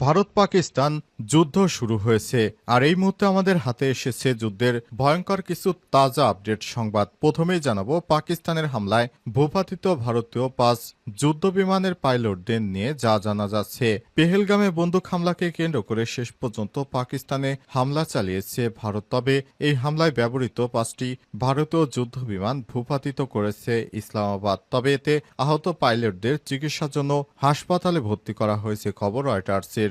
ভারত পাকিস্তান যুদ্ধ শুরু হয়েছে আর এই মুহূর্তে আমাদের হাতে এসেছে যুদ্ধের ভয়ঙ্কর কিছু তাজা আপডেট সংবাদ। প্রথমেই জানাবো পাকিস্তানের হামলায় ভূপাতিত ভারতীয় 5 যুদ্ধ বিমানের পাইলটদের নিয়ে যা জানা যাচ্ছে। পেহেলগামে বন্দুক হামলাকে কেন্দ্র করে শেষ পর্যন্ত পাকিস্তানে হামলা চালিয়েছে ভারত। তবে এই হামলায় ব্যবহৃত 5টি ভারতীয় যুদ্ধ বিমান ভূপাতিত করেছে ইসলামাবাদ। তবে এতে আহত পাইলটদের চিকিৎসার জন্য হাসপাতালে ভর্তি করা হয়েছে, খবর রয়টার্সের।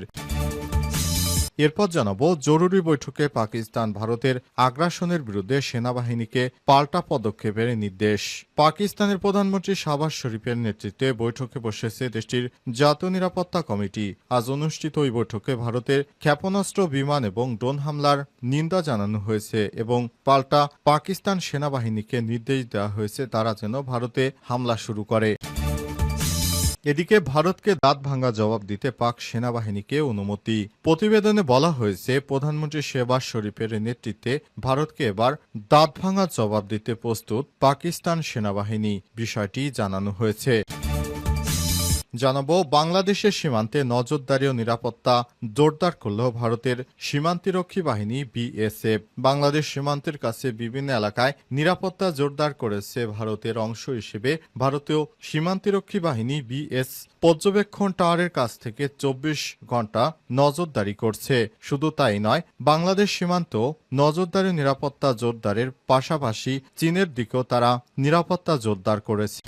এরপর জানাবো জরুরি বৈঠকে পাকিস্তান ভারতের আগ্রাসনের বিরুদ্ধে সেনাবাহিনীকে পাল্টা পদক্ষেপের নির্দেশ। পাকিস্তানের প্রধানমন্ত্রী শাহবাজ শরীফের নেতৃত্বে বৈঠকে বসেছে দেশটির জাতীয় নিরাপত্তা কমিটি। আজ অনুষ্ঠিত ওই বৈঠকে ভারতের ক্ষেপণাস্ত্র, বিমান এবং ড্রোন হামলার নিন্দা জানানো হয়েছে এবং পাল্টা পাকিস্তান সেনাবাহিনীকে নির্দেশ দেওয়া হয়েছে তারা যেন ভারতে হামলা শুরু করে। এদিকে ভারতকে দাঁত ভাঙা জবাব দিতে পাক সেনাবাহিনীকে অনুমতি। প্রতিবেদনে বলা হয়েছে প্রধানমন্ত্রী শেহবাজ শরীফের নেতৃত্বে ভারতকে এবার দাঁত ভাঙা জবাব দিতে প্রস্তুত পাকিস্তান সেনাবাহিনী, বিষয়টি জানানো হয়েছে। জানাবো বাংলাদেশের সীমান্তে নজরদারি ও নিরাপত্তা জোরদার করল ভারতের সীমান্তরক্ষী বাহিনী বিএসএফ। বাংলাদেশ সীমান্তের কাছে বিভিন্ন এলাকায় নিরাপত্তা জোরদার করেছে ভারতের অংশ হিসেবে ভারতীয় সীমান্তরক্ষী বাহিনী বিএস পর্যবেক্ষণ টাওয়ারের কাছ থেকে 24 ঘন্টা নজরদারি করছে। শুধু তাই নয়, বাংলাদেশ সীমান্ত নজরদারি নিরাপত্তা জোরদারের পাশাপাশি চীনের দিকেও তারা নিরাপত্তা জোরদার করেছে।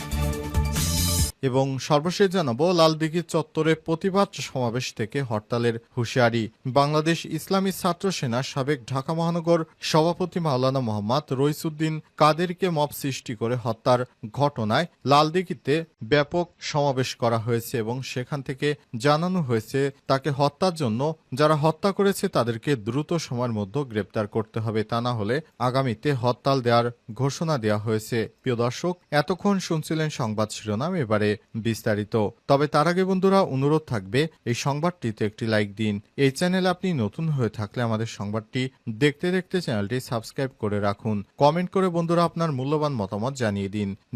এবং সর্বশেষ জানাবো লালদিঘি চত্বরে প্রতিবাদ সমাবেশ থেকে হরতালের হুঁশিয়ারি। বাংলাদেশ ইসলামী ছাত্র সেনার সাবেক ঢাকা মহানগর সভাপতি মাওলানা মোহাম্মদ রইসুদ্দিন কাদেরকে মব সৃষ্টি করে হত্যার ঘটনায় লালদিঘিতে ব্যাপক সমাবেশ করা হয়েছে এবং সেখান থেকে জানানো হয়েছে তাকে হত্যার জন্য যারা হত্যা করেছে তাদেরকে দ্রুত সময়ের মধ্যে গ্রেপ্তার করতে হবে, তা না হলে আগামীতে হরতাল দেওয়ার ঘোষণা দেওয়া হয়েছে। প্রিয় দর্শক, এতক্ষণ শুনছিলেন সংবাদ শিরোনাম, এবারে বিস্তারিত। তবে তার আগে বন্ধুরা অনুরোধ থাকবে এই সংবাদটিতে একটি লাইক দিন। এই চ্যানেলে আপনি নতুন হয়ে থাকলে আমাদের সংবাদটি দেখতে দেখতে চ্যানেলটি সাবস্ক্রাইব করে রাখুন। কমেন্ট করে বন্ধুরা আপনার মূল্যবান মতামত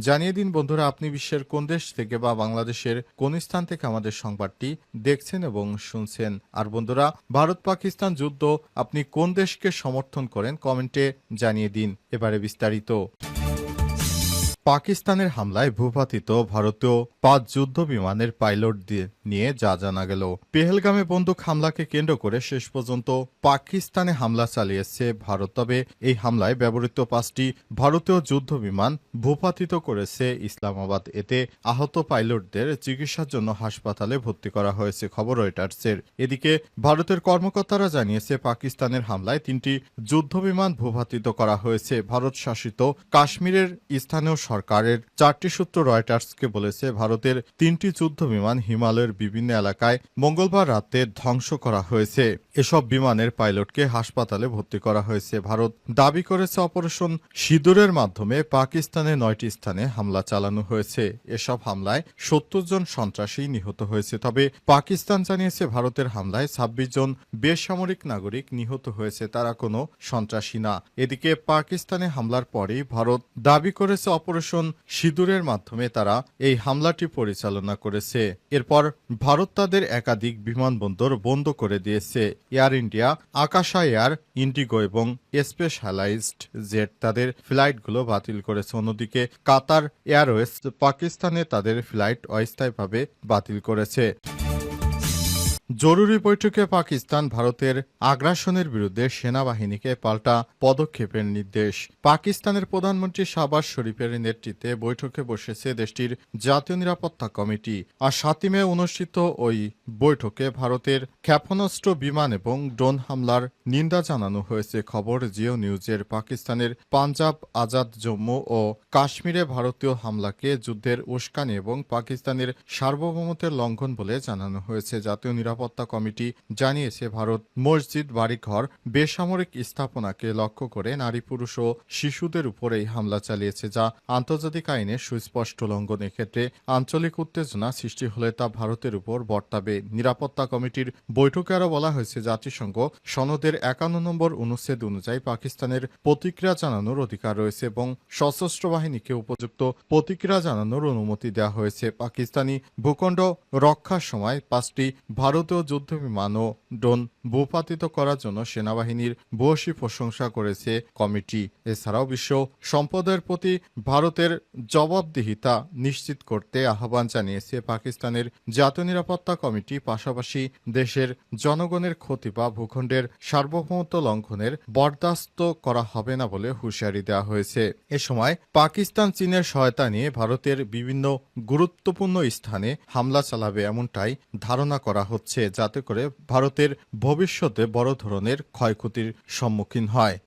জানিয়ে দিন বন্ধুরা আপনি বিশ্বের কোন দেশ থেকে বা বাংলাদেশের কোন স্থান থেকে আমাদের সংবাদটি দেখছেন এবং শুনছেন। আর বন্ধুরা, ভারত পাকিস্তান যুদ্ধ আপনি কোন দেশকে সমর্থন করেন কমেন্টে জানিয়ে দিন। এবারে বিস্তারিত। পাকিস্তানের হামলায় ভূপাতিত ভারতীয় 5 যুদ্ধ বিমানের পাইলট নিয়ে যা জানা গেল। পেহেলগামে বন্দুক হামলাকে কেন্দ্র করে শেষ পর্যন্ত পাকিস্তানে হামলা চালিয়েছে ভারত। তবে এই হামলায় ব্যবহৃত 5টি ভারতীয় যুদ্ধ বিমান ভূপাতিত করেছে ইসলামাবাদ। এতে আহত পাইলটদের চিকিৎসার জন্য হাসপাতালে ভর্তি করা হয়েছে, খবর রয়টার্সের। এদিকে ভারতের কর্মকর্তারা জানিয়েছে পাকিস্তানের হামলায় 3টি যুদ্ধ বিমান ভূপাতিত করা হয়েছে। ভারত শাসিত কাশ্মীরের স্থানীয় সরকারের 4টি সূত্র রয়টার্সকে বলেছে ভারতের 3টি যুদ্ধ বিমান হিমালয়ের বিভিন্ন এলাকায় মঙ্গলবার রাতে ধ্বংস করা হয়েছে। এসব বিমানের পাইলটকে হাসপাতালে ভর্তি করা হয়েছে। ভারত দাবি করেছে অপারেশন সিঁদুরের মাধ্যমে পাকিস্তানের 9টি স্থানে হামলা চালানো হয়েছে। এসব হামলায় 70 জন সন্ত্রাসী নিহত হয়েছে। তবে পাকিস্তান জানিয়েছে ভারতের হামলায় 26 জন বেসামরিক নাগরিক নিহত হয়েছে, তারা কোনো সন্ত্রাসী না। এদিকে পাকিস্তানে হামলার পরেই ভারত দাবি করেছে অপারেশন সিঁদুরের মাধ্যমে তারা এই হামলাটি পরিচালনা করেছে। এরপর ভারত তাদের একাধিক বিমানবন্দর বন্ধ করে দিয়েছে। এয়ার ইন্ডিয়া, আকাশা এয়ার, ইন্ডিগো এবং স্পেশালাইজড জেট তাদের ফ্লাইটগুলো বাতিল করেছে। অন্যদিকে কাতার এয়ারওয়েজ পাকিস্তানে তাদের ফ্লাইট অস্থায়ীভাবে বাতিল করেছে। জরুরি বৈঠকে পাকিস্তান ভারতের আগ্রাসনের বিরুদ্ধে সেনাবাহিনীকে পাল্টা পদক্ষেপের নির্দেশ। পাকিস্তানের প্রধানমন্ত্রী শাহবাজ শরীফের নেতৃত্বে বৈঠকে বসেছে দেশটির জাতীয় নিরাপত্তা কমিটি। আর 7 মে অনুষ্ঠিত ওই বৈঠকে ভারতের ক্ষেপণাস্ত্র, বিমান এবং ড্রোন হামলার নিন্দা জানানো হয়েছে, খবর জিও নিউজের। পাকিস্তানের পাঞ্জাব, আজাদ জম্মু ও কাশ্মীরে ভারতীয় হামলাকে যুদ্ধের উস্কানি এবং পাকিস্তানের সার্বভৌমত্বের লঙ্ঘন বলে জানানো হয়েছে। জাতীয় নিরাপত্তা কমিটি জানিয়েছে ভারত মসজিদ, বাড়িঘর, বেসামরিক স্থাপনাকে লক্ষ্য করে নারী, পুরুষ ও শিশুদের উপর এই হামলা চালিয়েছে, যা আন্তর্জাতিক আইনের সুস্পষ্ট লঙ্ঘন। এক্ষেত্রে আঞ্চলিক উত্তেজনা সৃষ্টি হলে তা ভারতের উপর বর্তাবে। নিরাপত্তা কমিটির বৈঠকে আরও বলা হয়েছে জাতিসংঘ সনদের 51 নম্বর অনুচ্ছেদ অনুযায়ী পাকিস্তানের প্রতিক্রিয়া জানানোর অধিকার রয়েছে এবং সশস্ত্র বাহিনীকে উপযুক্ত প্রতিক্রিয়া জানানোর অনুমতি দেওয়া হয়েছে। পাকিস্তানি ভূখণ্ড রক্ষার সময় 5টি ভারতীয় ভারতীয় যুদ্ধবিমান ও ড্রোন ভূপাতিত করার জন্য সেনাবাহিনীর ভূয়সী প্রশংসা করেছে কমিটি। এছাড়াও বিশ্ব সম্প্রদায়ের প্রতি ভারতের জবাবদিহিতা নিশ্চিত করতে আহ্বান জানিয়েছে পাকিস্তানের জাতীয় নিরাপত্তা কমিটি। পাশাপাশি দেশের জনগণের ক্ষতি বা ভূখণ্ডের সার্বভৌমত্ব লঙ্ঘনের বরদাস্ত করা হবে না বলে হুঁশিয়ারি দেওয়া হয়েছে। এ সময় পাকিস্তান চীনের সহায়তা নিয়ে ভারতের বিভিন্ন গুরুত্বপূর্ণ স্থানে হামলা চালাবে এমনটাই ধারণা করা হচ্ছে, যাতে করে ভারতের ভবিষ্যতে বড় ধরনের ক্ষয়ক্ষতির সম্মুখীন হয়।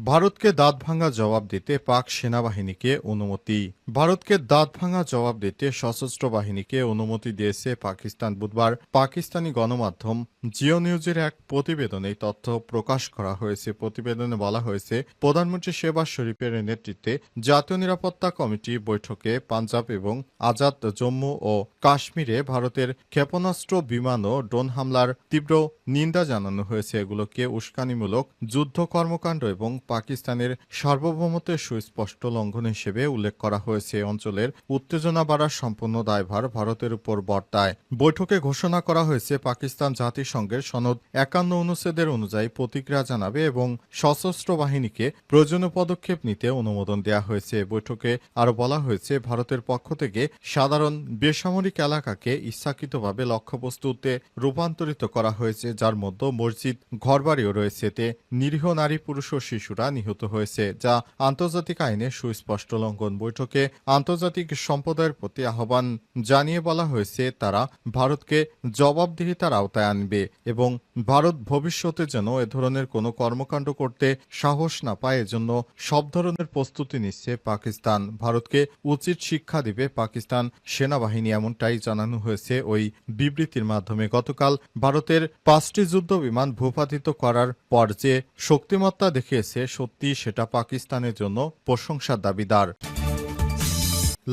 ভারতকে দাঁতভাঙা জবাব দিতে পাক সেনাবাহিনীকে অনুমতি। ভারতকে দাঁতভাঙা জবাব দিতে সশস্ত্র বাহিনীকে অনুমতি দিয়েছে পাকিস্তান। বুধবার পাকিস্তানি গণমাধ্যম জিও নিউজের এক প্রতিবেদনে এই তথ্য প্রকাশ করা হয়েছে। প্রতিবেদনে বলা হয়েছে, প্রধানমন্ত্রী শেহবাজ শরীফের নেতৃত্বে জাতীয় নিরাপত্তা কমিটি বৈঠকে পাঞ্জাব এবং আজাদ জম্মু ও কাশ্মীরে ভারতের ক্ষেপণাস্ত্র, বিমান ও ড্রোন হামলার তীব্র নিন্দা জানানো হয়েছে। এগুলোকে উস্কানিমূলক যুদ্ধ কর্মকাণ্ড এবং পাকিস্তানের সার্বভৌমত্বের সুস্পষ্ট লঙ্ঘন হিসেবে উল্লেখ করা হয়েছে। অঞ্চলের উত্তেজনা বাড়ার সম্পূর্ণ দায়ভার ভারতের উপর বর্তায়। বৈঠকে ঘোষণা করা হয়েছে, পাকিস্তান জাতিসংঘের সনদ 51 অনুচ্ছেদের অনুযায়ী প্রতিক্রিয়া জানাবে এবং সশস্ত্র বাহিনীকে প্রয়োজনীয় পদক্ষেপ নিতে অনুমোদন দেওয়া হয়েছে। বৈঠকে আরও বলা হয়েছে, ভারতের পক্ষ থেকে সাধারণ বেসামরিক এলাকাকে ইচ্ছাকৃতভাবে লক্ষ্যবস্তুতে রূপান্তরিত করা হয়েছে, যার মধ্যে মসজিদ, ঘরবাড়িও রয়েছে। এতে নিরীহ নারী, পুরুষ ও শিশুরা নিহত হয়েছে, যা আন্তর্জাতিক আইনের সুস্পষ্ট লঙ্ঘন। বৈঠকে আন্তর্জাতিক সম্প্রদায়ের প্রতি আহ্বান জানিয়ে বলা হয়েছে, তারা ভারতকে জবাবদিহিতার আওতায় আনবে এবং ভারত ভবিষ্যতে যেন এ ধরনের কোনো কর্মকাণ্ড করতে সাহস না পায়, এজন্য সব ধরনের প্রস্তুতি নিচ্ছে পাকিস্তান। ভারতকে উচিত শিক্ষা দিবে পাকিস্তান সেনাবাহিনী, এমনটাই জানানো হয়েছে ওই বিবৃতির মাধ্যমে। গতকাল ভারতের 5টি যুদ্ধ বিমান ভূপাতিত করার পর যে শক্তিমত্তা দেখিয়েছে, সত্যি সেটা পাকিস্তানের জন্য প্রশংসার দাবিদার।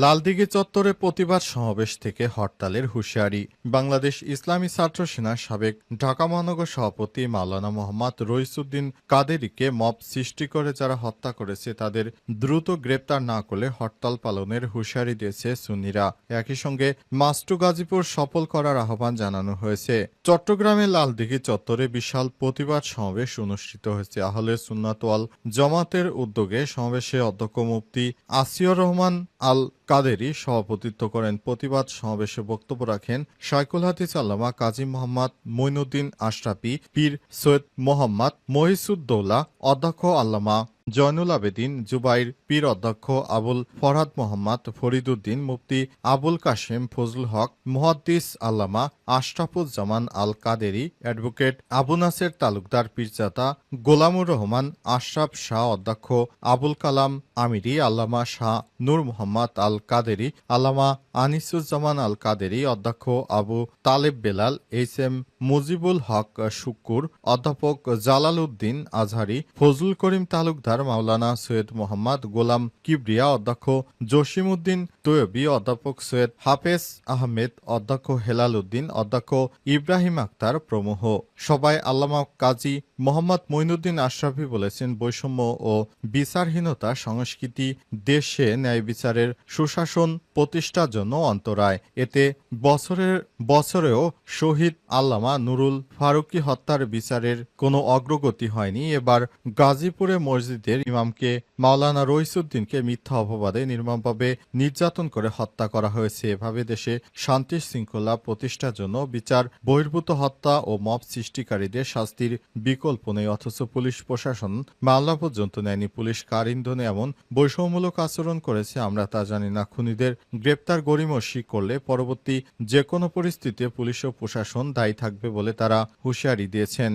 লালদিঘি চত্বরে প্রতিবাদ সমাবেশ থেকে হরতালের হুঁশিয়ারি। বাংলাদেশ ইসলামী ছাত্র সেনার সাবেক ঢাকা মহানগর সভাপতি মাওলানা মোহাম্মদ রইসুদ্দিন কাদেরীকে মব সৃষ্টি করে যারা হত্যা করেছে তাদের দ্রুত গ্রেপ্তার না করলে হরতাল পালনের হুঁশিয়ারি দিয়েছে সুন্নিরা। একই সঙ্গে মাস্টু গাজীপুর সফল করার আহ্বান জানানো হয়েছে। চট্টগ্রামের লালদিঘি চত্বরে বিশাল প্রতিবাদ সমাবেশ অনুষ্ঠিত হয়েছে। আহলে সুন্নাত ওয়াল জামাতের উদ্যোগে সমাবেশে অধ্যক্ষ মুফতি আসিউর রহমান আল কাদেরী সভাপতিত্ব করেন। প্রতিবাদ সমাবেশে বক্তব্য রাখেন শাইখুল হাদিস আল্লামা কাজী মোহাম্মদ মঈনুদ্দিন আশরাফি, পীর সৈয়দ মোহাম্মদ মহিসুদ্দৌলা, অধ্যক্ষ আল্লামা জয়নুল আবেদিন জুবাইর, পীর অধ্যক্ষ আবুল ফরহাদ মোহাম্মদ ফরিদুদ্দিন, মুফতি আবুল কাশেম ফজলুল হক, মুহাদ্দিস আল্লামা আশরাফুজ্জামান আল কাদেরী, অ্যাডভোকেট আবু নাসের তালুকদার, পীরজাদা গোলামুর রহমান, আশরাফ শাহ, অধ্যক্ষ আবুল কালাম আমিরি, আল্লামা শাহ নূর মোহাম্মদ আল কাদেরী, আল্লামা আনিসুজ্জামান আল কাদেরী, অধ্যক্ষ আবু তালেব বেলাল, এইচ এম মুজিবুল হক শুক্কুর, অধ্যাপক জালাল উদ্দিন আজহারি, ফজলুল করিম তালুকদার, মাওলানা সৈয়দ মোহাম্মদ গোলাম কিবরিয়া, অধ্যক্ষ জসিম উদ্দিন তৈয়বী, অধ্যাপক সৈয়দ হাফেজ আহমেদ, অধ্যক্ষ হেলাল উদ্দিন, অধ্যক্ষ ইব্রাহিম আক্তার প্রমুখ। সবাই আল্লামা কাজী মোহাম্মদ মঈনুদ্দিন আশরাফি বলেছেন, বৈষম্য ও বিচারহীনতা সংস্কৃতি দেশে ন্যায় বিচারের সুশাসন প্রতিষ্ঠার জন্য অন্তরায়। এতে বছরেও শহীদ আল্লামা নুরুল ফারুকী হত্যার বিচারের কোনো অগ্রগতি হয়নি। এবার গাজীপুরে মসজিদের ইমামকে মাওলানা রইসুদ্দিনকে মিথ্যা অপবাদে নির্মমভাবে নির্যাতন করে হত্যা করা হয়েছে। এভাবে দেশে শান্তি শৃঙ্খলা প্রতিষ্ঠার জন্য বিচার বহির্ভূত হত্যা ও মব সৃষ্টিকারীদের শাস্তির বিকল্প নেই, অথচ পুলিশ প্রশাসন মামলা পর্যন্ত নেয়নি। পুলিশ কার ইন্ধনে এমন বৈষম্যমূলক আচরণ করেছে আমরা তা জানি না। খুনিদের গ্রেপ্তার গড়িমসি করলে পরবর্তী যে কোনো পরিস্থিতিতে পুলিশ ও প্রশাসন দায়ী থাকবে বলে তারা হুঁশিয়ারি দিয়েছেন।